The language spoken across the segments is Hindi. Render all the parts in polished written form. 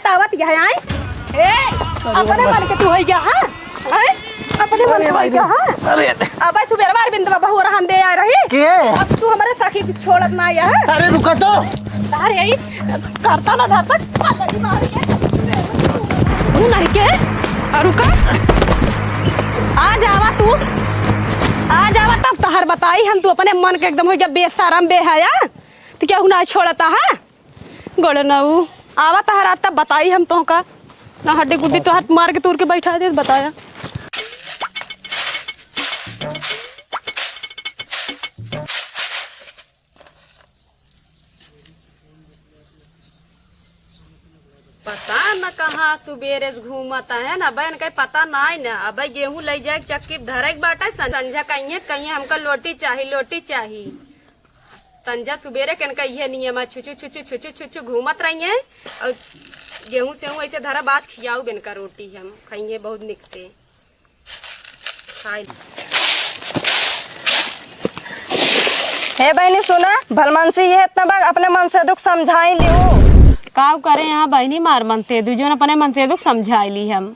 तावत यह आए ए अपने मन के तू हो गया हां अपने मन के हो गया हां अरे अब तू मेरे बार बिंदवा बहु रहन दे आ रही के अब तू हमारे सखी की छोड़त ना आया है। अरे रुका तो तार यही करता ना धरता पागल मार के तू नहीं के रुका आ जावा तब तहर बताई हम तू अपने मन के एकदम हो गया बेशरम बेहया तो क्या ना छोड़ता है गोड़ नऊ आवा तहरा तब बताई हम तो का ना हड्डी गुड्डी तो हाथ मार के तोड़ के बैठा दे बताया। पता न कहाँ सुबेरे से घूमता है ना बहन कहीं पता नहीं ना अब गेहूं ले जाए चक्की धरे के बाटा संझा कहीं हमका लोटी चाहिए तंजा सुबेरे के कहिए नियम छुचू घूमत रही है और गेहूं से हूँ ऐसे धरा बात खियाऊ बेन का रोटी हम खाइए बहुत निक से खाई। हे बहनी सुना भलमनसी ये इतना बार अपने मन से दुख समझाई लियो का करे यहाँ बहनी मार मनते दूजन अपने मन से दुख समझाई ली हम।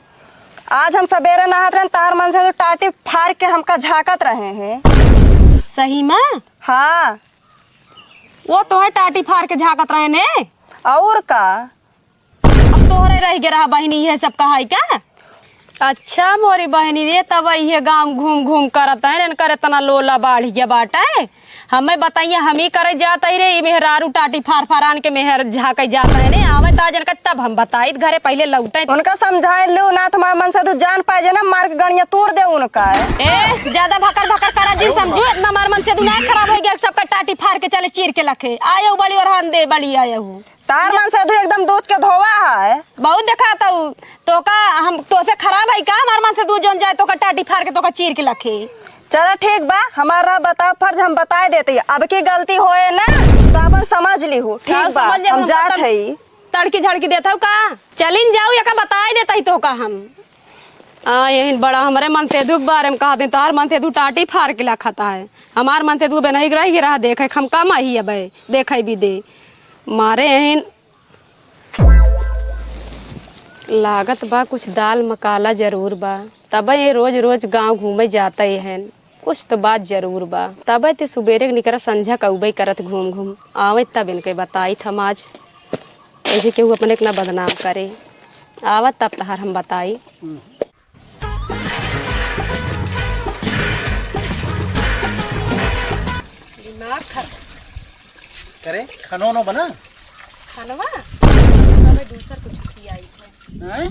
आज हम सवेरे नहात रहे तार मन से तो टाटी फाड़ के हमका झाकत रहे हैं। सही में हाँ वो तो है टाटी फाड़ के झाकत रहे ने और का अब तोहरे रह गया रहा बहनी ये सब कहा है क्या। अच्छा मोरी बहनी ये तब ये गांव घूम घूम करता है करे तना लोला बाढ़ गया बाटा है हमें बताइए हम ही करे जाता ही रे मेहरारू टाटी फार फारान के मेहर झाके जाता है ने आवे ताजन का तब हम बताई घरे पहले लौटे उनका समझाए लो ना तुम्हारा मन से तो जान पाए ना मार के गणिया तोड़ दे उनका ए ज्यादा भकर भकर करा जी समझो इतना मार मन से दुनिया खराब हो गया सबका टाटी फाड़ के चले चीर के लखे आयो बड़ी और हन दे बड़ी आयो तार मन से तो एकदम दूध के धोवा है बहुत दिखाता हूँ तो का हम तो से खराब है का हमार मन से दूध जोन जाए तो का टाटी फाड़ के तो का चीर के लखे। चलो ठीक बा हमारा बता फर्ज हम बता देते अब की गलती होए ना तो अपन समझ ली हो ठीक बा हम जात है तड़की झड़की देता हूँ का चलिन जाऊ या का बता देता ही तो का हम यही बड़ा हमारे मन से दुख बारे में कहा दे तार मन से दू टाटी फाड़ के लखाता है हमार मन से दू नहीं रही रहा देखे हम कम ही अब देखे भी दे मारे यही लागत बा कुछ दाल मकाला जरूर बा तब ये रोज रोज गांव घूमे जाता है कुछ तो बात जरूर बा तब ते सुबेरे निकल संझा कौबई करत घूम घूम आवे तब इनके बताई थम आज ऐसे केहू अपने ना बदनाम करे आवत तब तहार हम बताई। करे खानो नो बना खानवा हमें दूसर कुछ खियाई था हैं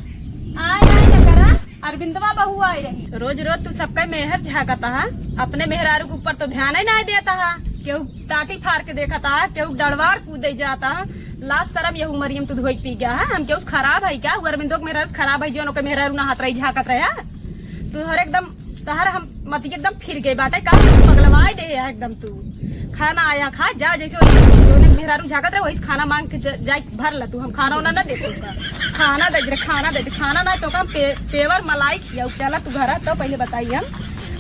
आय ना करा अरविंदवा बहू आई रही रोज रोज तू सबका मेहर झाकता है अपने मेहरारू के ऊपर तो ध्यान ही नहीं देता है केहू टाटी फाड़ के देखता है केहू डड़वार कूदे जाता है लास्ट शर्म यहू मरियम तू धोई पी गया है हम केहू खराब है क्या अरविंदो के मेहरारू खराब है जो के मेहरारू ना हाथ रही झाकत रहे तू हर एकदम तहर हम मत एकदम फिर गई बाटे का पगलवाई दे एकदम तू खाना आया खा जा जैसे मेहरारू झाकत रहे वही खाना मांग के जाए भर ला तू हम खाना उना ना देते खाना दे खाना ना तो हम पेवर मलाई खिया चला तू घर तो पहले बताइए हम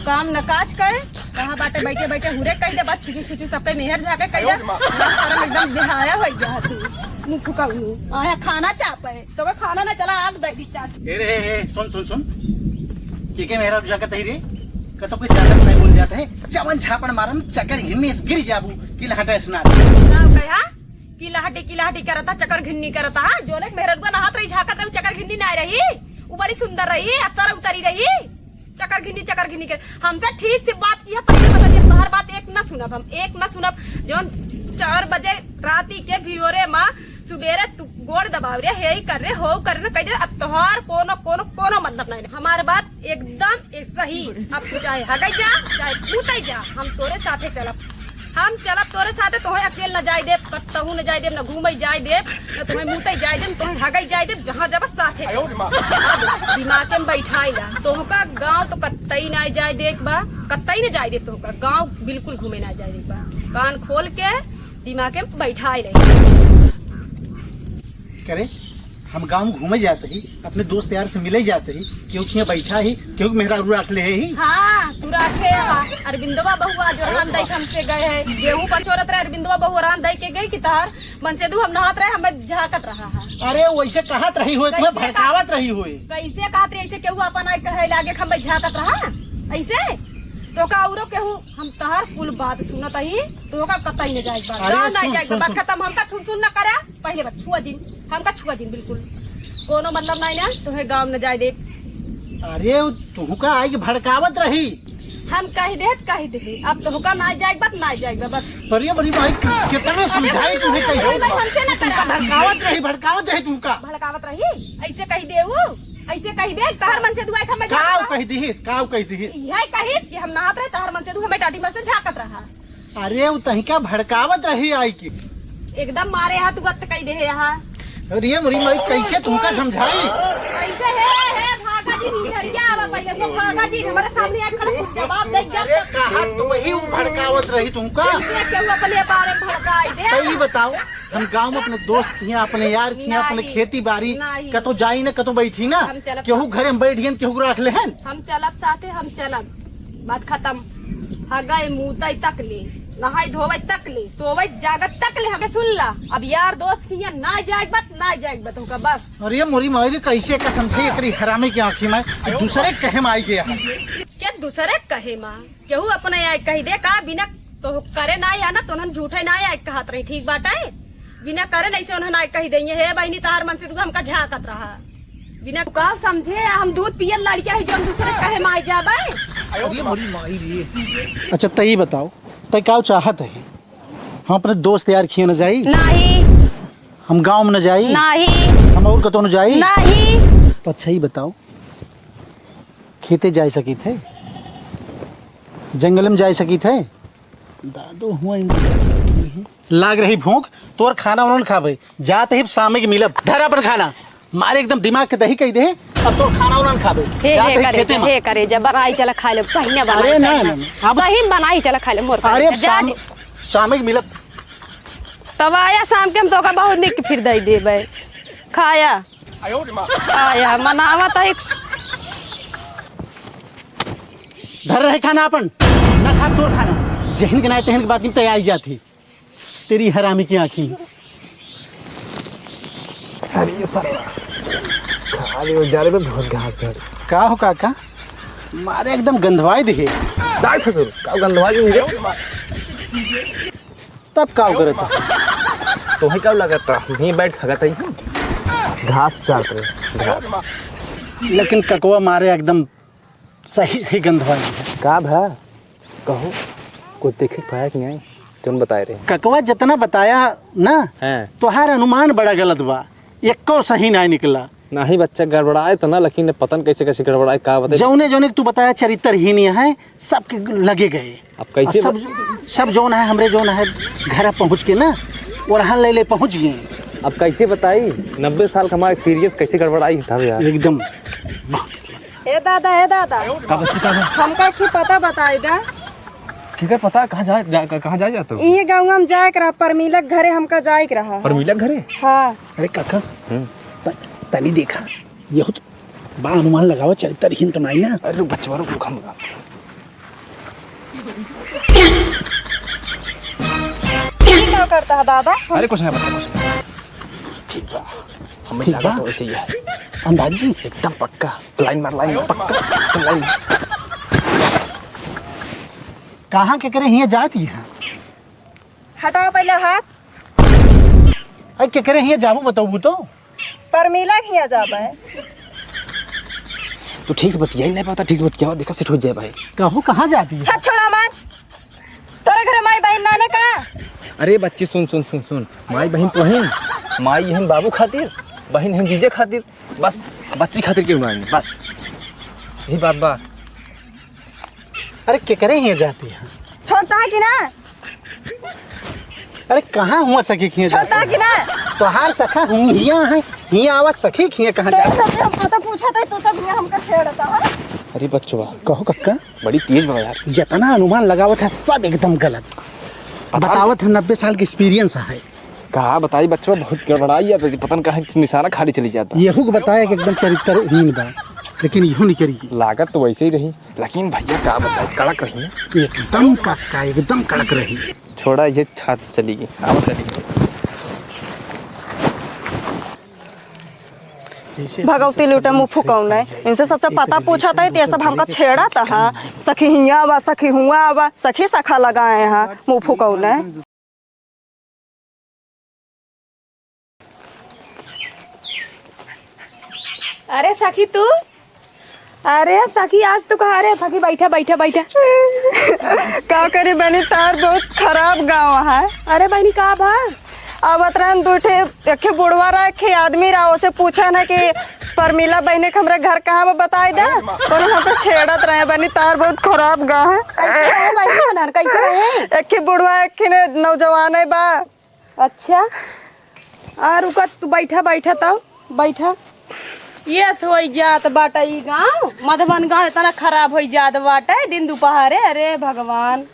काम न काज करे कहाँ बाटे बैठे बैठे हुरे कह दे बात छुचू सबके मेहर झाके कह दे एकदम बेहाया हो गया तू मुँह फुकाऊ आया खाना चापे तो खाना ना चला आग दे चाट सुन के मेहरा जाकर रे तो कोई ज्यादा नहीं बोल जाता है चवन छापड़ मारन चक्कर घिन्नी गिर जाबू कि लहटा स्नान कहा कि लहटी करता चक्कर घिन्नी करता जो ने मेहर को नहात रही झाकत रही चक्कर घिन्नी नहीं रही वो बड़ी सुंदर रही अक्सर उतरी रही चक्कर घिन्नी कर हमसे ठीक से बात की है पहले बता दिया तोहर बात एक न सुनब जो 4 बजे राती के भियोरे माँ सुबेरे तू गोड़ दबाव रे हे कर रहे हो कर रहे कह दे अब तोहार कोनो मतलब नहीं हमारी बात एकदम सही अब तू चाहे हगई जा चाहे कूटई जा हम तोरे साथे चलब तोरे साथे तोहे अकेले न जाए दे कतहू न जाए दे न घूमई जाए दे न तुम्हें मुतई जाए दे तुम्हें हगई जाए दे जहाँ जब साथे दिमाग में बैठाई ला तोहका गाँव तो कतई न जाए देख बा कतई न जाए दे तोहका गाँव बिल्कुल घूमे ना जाए देख बा कान खोल के दिमाग में बैठाई रही करे हम गांव घूमे जाते ही अपने दोस्त यार से मिले जाते ही क्योंकि यहाँ बैठा ही क्योंकि मेरा रख ले ही हाँ तू रखे अरविंदवा बहुआ जो रान दई हमसे गए है गेहूं पर छोड़त रहे अरविंदवा बहुआ रान दई के गई कि तार मन से दू हम नहात रहे हमें झाकत रहा है अरे वैसे कहत रही हुए तुम्हें भड़कावत रही हुए। कैसे कहत रही ऐसे केहू अपन आई कहे लागे खम्बे झाकत रहा ऐसे तो का औरो केहू हम तहर कुल बात सुनत ही तो का कतई न जाए बात अरे ना सुन, जाए सुन, बात सुन। खत्म हमका सुन ना करा पहले बात छुआ दिन हमका छुआ दिन बिल्कुल कोनो मतलब नहीं ना तो है गांव न जाए दे अरे तुमका आई भड़कावत रही। हम कह दे अब तो होगा ना जाए बात ना जाए बस अरे बड़ी भाई कितने समझाई तुम्हें कैसे भाई हमसे ना करा भड़कावत रही तुमका। भड़कावत रही ऐसे कही दे वो ऐसे कही दे तहर मन से दुआई खम्बे काव कह दीहिस यही कहिस कि हम नहात रहे तहर मन से हमें टाटी मर से झाकत रहा। अरे वो तहिका भड़कावत रही आई की एकदम मारे हाथ वक्त कही दे यहाँ अरे मुरी माई कैसे तुमका समझाई। ऐसे है भागा जी निहरिया आवा पहले तो भागा जी हमारे सामने आ खड़े जवाब दे अरे कहा तो वही भड़कावत रही तुमका। केहू अपने बारे में भड़काई दे तो ये बताओ हम गांव में अपने दोस्त किया अपने यार किया अपने नहीं, खेती बाड़ी नहीं। कतो जाई ना कतो बैठी ना हम चलब केहू घरे में बैठियन केहू रख ले हैं। हम चलब साथे हम चलब बात खत्म हगाए मुतई तक ले नहाई धोवे तक ले सोवे जागत तक ले हमें सुन ला अब यार दोस्त किया ना जाए बात होगा बस। अरे मोरी माई कैसे का समझाई एकरी हरामे की आंखी में दूसरे कहे में आई गया क्या दूसरे कहे माँ केहू अपने आए कही दे का बिना तो करे ना या ना तो उन्होंने झूठे ना आए कहत रही ठीक बात है बिना करे नहीं से उन्होंने कही देंगे हे बहनी तार मन से तू हमका झाकत रहा बिना का समझे हम दूध पियल लड़किया है जो हम दूसरे कहे माई जाबे। अरे मोरी माई रे। अच्छा तई बताओ तई का चाहत है हम अपने दोस्त यार खिए न जाई नहीं हम गांव में न जाई नहीं हम और कतो न जाई नहीं तो अच्छा ही बताओ खेते जा सकी थे जंगल में जा सकी थे दादो हुआ लाग रही भूख तोर खाना उन्होंने खाबे जाते ही शाम के मिलब धरा पर खाना मारे एकदम दिमाग के दही कही दे अब तो खाना उन्होंने खाबे जाते ही खेते में करे जब बनाई चला खा ले सही ना अरे ना ना अब सही बनाई चला खा ले मोर अरे अब शाम के मिलब तब आया शाम के हम तो का बहुत निक फिर दई देबे खाया आया मनावा तो एक धर रहे खाना अपन ना खा तोर खाना जहन के ना तहन के बात नहीं तैयारी जाती तेरी हरामी की आंखी जारे पे बहुत घास है का हो काका मारे एकदम गंधवाई दिखे दाई ससुर का गंधवाई नहीं रे तब का करे था तो है क्या लगता नहीं बैठ खगत है घास चाट रहे घास लेकिन ककवा मारे एकदम सही से गंधवाई है का भा कहो को देखे पाया कि नहीं तुम बताए रहे ककवा जितना बताया ना हैं तोहार अनुमान बड़ा गलत बा एको सही नहीं निकला ना ही बच्चा गड़बड़ाए तो ना लेकिन पतन कैसे कैसे गड़बड़ाए का बताए जौने जौने तू बताया चरित्रहीन है सबके लगे गए अब कैसे सब जौन है हमरे जौन है घर पहुँच के ना ओरहन ले पहुँच गए। अब कैसे बताई 90 साल का हमारा एक्सपीरियंस कैसे गड़बड़ाई था यार एकदम ए दादा हमका की पता बताई दा ठीक है पता कहाँ जाए जाते हो इहे गाँव में जाए के रहा परमिलक घरे हमका जाए के रहा पर मिला घरे हाँ अरे काका तनी देखा यह तो बा अनुमान लगावा चरित्रहीन तो नहीं ना। अरे बच्चा रुक हम क्या करता है दादा अरे कुछ नहीं बच्चा कुछ ठीक बा हमें ठीक लगा बा? तो वैसे ही है अंदाजी एकदम पक्का लाइन मार पक्का लाइन कहाँ के करे हिया जाती है हटाओ पहले हाथ अरे के करे हिया जाबो बताऊ तो परमिलक हिया जाबे तो ठीक से बतिया ही नहीं पाता ठीक से बतिया देखा सेट हो जाए भाई कहूँ कहाँ जाती है। हाथ छोड़ा मत तेरे घरे माई बहन नाने का अरे बच्ची सुन सुन सुन सुन माई बहन तो हैं माई हैं बाबू खातिर बहन हैं जीजे खातिर बस बच्ची खातिर क्यों मांगे बस यही बात बा अरे के करे हिया जाती है छोड़ता है कि ना अरे कहाँ हुआ सखी खिया छोड़ता है जाती कि ना तो हार सखा हूँ हिया है हिया आवाज सखी खिया कहाँ तेरे जाती सबसे हम पता पूछा था तू सब यहाँ हमका छेड़ता है अरे बच्चों कहो कक्का बड़ी तेज बा यार जितना अनुमान लगावत है सब एकदम गलत बतावत है 90 साल की एक्सपीरियंस है। कहा बताई बच्चों बहुत गड़बड़ाई जाता है पतन का निशाना खाली चली जाता यहू को बताया कि एकदम चरित्रहीन बा लेकिन यहू नहीं करी लागत तो वैसे ही रही लेकिन भैया क्या बताए कड़क रही है एकदम कक्का एकदम कड़क रही। छोड़ा ये छात चली गई हाँ चली गई भगवती लूटे मुँह फुकौन है। इनसे सबसे पता पूछा था ये सब हमका छेड़ा था। हाँ सखी हिया आवा सखी हुआ आवा सखी सखा लगाए हैं मुँह फुकौन है। अरे सखी तू, अरे सखी आज तू कहाँ रे? सखी बैठा बैठा बैठा। का करी बनी तार बहुत खराब गाँव है। अरे बहनी का बा? आवत रहन दूठे एक बुढ़वा रहा एक आदमी रहा उसे पूछा ना कि परमिला बहने के हमरे घर कहाँ बा बताई दा। और हम तो छेड़त रहे बनी तार बहुत खराब गाँव है। कैसे रहे? एक बुढ़वा एक नौजवान है बा। अच्छा आ रुका तू बैठा बैठा तब बैठा। ये हो जात बाटा ई गाँव मधुबन गाँव इतना खराब हो जात बाटा दिन दोपहरे। अरे भगवान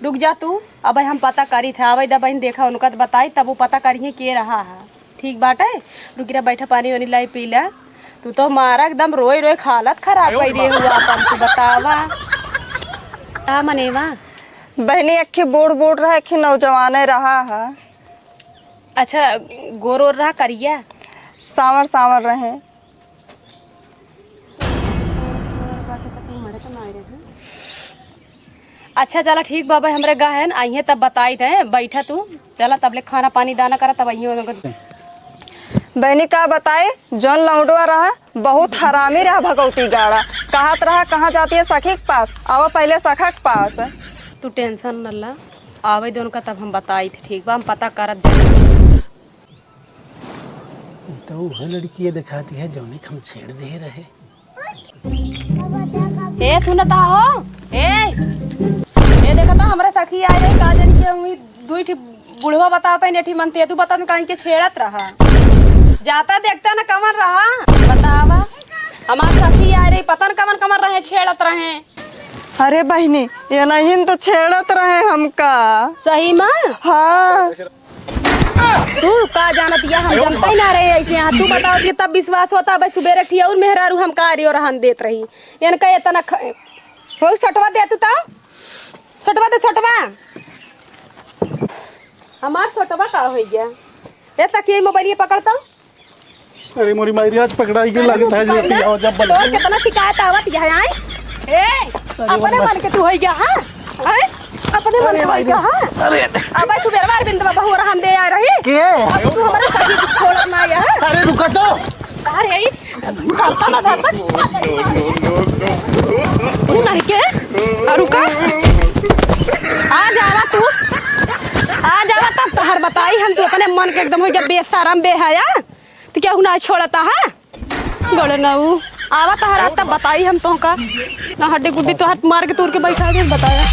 रुक जा तू, अब हम पता करी थे। अब इधर बहन देखा उनका तो बताई तब वो पता करिए के रहा है। ठीक बाटे रुक रहा बैठा पानी वानी लाई पी ला। तू तो मारा एकदम रोए रोए हालत खराब कर दिए हुआ अपन तू बतावा क्या मनेवा। बहनी अखी बूढ़ बूढ़ रहा एक नौजवान रहा है। अच्छा गोर ओर रहा करिया सांवर सांवर रहे। अच्छा चला ठीक बाबा हमरे गा है आइए तब बताई थे। बैठा तू चला तब ले खाना पानी दाना करा तब आइए। बहनी का बताए जौन लौंडवा रहा बहुत हरामी रहा भगवती गाड़ा। कहत रहा कहाँ जाती है सखी के पास आवा पहले सखा के पास। तू टेंशन न ला आवे दोनों का तब हम बताई थे। ठीक बा हम पता करत। तो वह लड़की दिखाती है जौने हम छेड़ दे रहे। ए तू न ता हो ए देखा था हमरा सखी आए रही काजन के उम्मीद दुई ठी बुढ़वा बताता नेठी मनते तू बता कहीं के छेड़त रहा जाता देखता न कमर रहा बतावा। हमार सखी आए रही पता न कमर कमर रहे छेड़त रहे। अरे बहनी ये नहीं तो छेड़त रहे हमका। सही माँ हाँ तू का जानत या हम जानते ही ना रहे ऐसे यहाँ। तू बताओ कि तब विश्वास होता भाई सुबेरे ठिया और मेहरारू हम कार्य और हम देत रही यानी कहे इतना हो सटवा दे तू तो सटवा दे सटवा हमार सटवा का हो गया। ये सखी मोबाइल ये पकड़ता। अरे मोरी मायरी आज पकड़ाई के लागत है जो कि और जब तो कितना शिकायत आवत यहां आए ए अपने मन के तू हो गया। हां अपने मन के हो गया। हां अरे अब तू बेरवार बिंदवा बहु हम दे आ रही के अब तू हमारे सखी को छोड़ ना आया है। अरे रुका तो अरे धरता ना धरता तू नहीं के रुका आ जावा तू आ जावा तब तहर बताई हम। तू अपने मन के एकदम हो गया बेशरम बेहया तो क्या ना छोड़ता है गड़ नऊ आवा तहर तब बताई हम तो का ना हड्डी गुड्डी तो हाथ मार के तोड़ के बैठा के बताया।